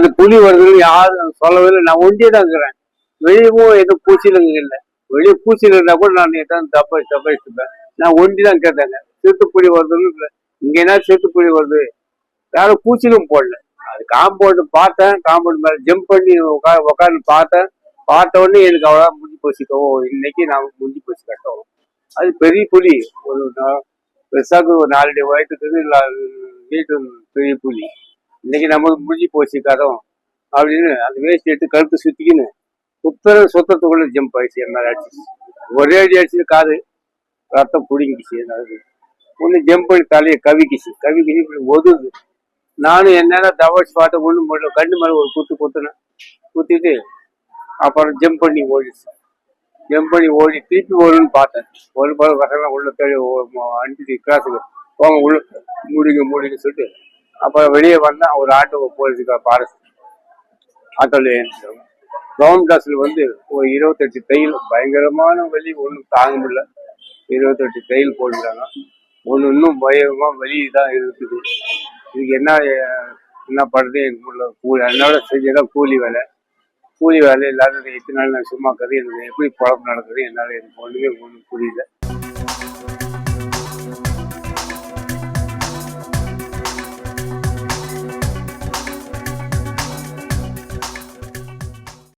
அது புலி வருதுன்னு யாரும் சொல்லவே இல்லை. நான் ஒண்டியே தான் இருக்கிறேன். வெளியவும் எதுவும் பூச்சிலுங்க இல்லை. வெளியே பூச்சியில் இருந்தா கூட நான் எதாவது தப்பாயிச்சுப்பேன். நான் ஒண்டி தான் கேட்டேங்க. சிறுத்துப்புலி வருதுன்னு இல்லை. இங்க என்ன சிறுத்துப்புலி வருது, யாரும் பூச்சிலும் போடல. அது காம்பவுண்டு பார்த்தேன், காம்பவுண்ட் மேல ஜம்ப் பண்ணி உட்காந்து பார்த்தேன். பார்த்த உடனே எனக்கு அவ்வளோ முடிஞ்சு போச்சு. இன்னைக்கு நான் முடிஞ்சு போச்சு கட்டம். அது பெரிய புலி. ஒரு பெருசாக ஒரு 4 அடி வயசுக்கு வீட்டு பெரிய புலி. இன்னைக்கு நமக்கு முடிஞ்சு போச்சு கதம் அப்படின்னு அந்த வேஸ்ட் எடுத்து கழுத்து சுத்திக்கின்னு சுத்தத்துக்குள்ள ஜம்ப் ஆயிடுச்சு. என்ன அடிச்சு ஒரே அடி அடிச்சு காது ரத்தம் பிடிங்கிச்சு. ஒண்ணு ஜம்ப் பண்ணி தலையை கவிக்கிச்சு இப்படி ஒதுது. நானும் என்னென்ன தவச்சு பார்த்த ஒண்ணு முடியல. கண்ணு மேல ஒரு குத்துனேன். குத்திட்டு அப்புறம் ஜம்ப் பண்ணி ஓடிச்சு. ஜம்ப் பண்ணி ஓடி திருப்பி ஓடுன்னு பார்த்தேன். ஒரு பசங்க உள்ள தேடி அனுப்பி கிளாஸுக்கு போங்க உள்ள மூடிங்க சொல்லிட்டு அப்புறம் வெளியே வந்தேன். ஒரு ஆட்டோ போலீஸுக்கா பாரஸ் ஆட்டோல கவர்மெண்ட் கிளாஸ்ல ஒரு 28 தையல் பயங்கரமான வலி. ஒன்றும் தாங்க முடியல. 28 தையல் போடுறாங்க. ஒன்று இன்னும் பயங்கரமா வலிதான் இருக்குது. இதுக்கு என்ன பண்ணுறது எனக்கு முடியல. என்னோட செஞ்சதான் கூலி வேலை இல்லாத எத்தனை நாள் நான் சும்மா கதை எனக்கு எப்படி குழப்பம் நடக்குது என்னால் எனக்கு ஒன்றும் புரியல.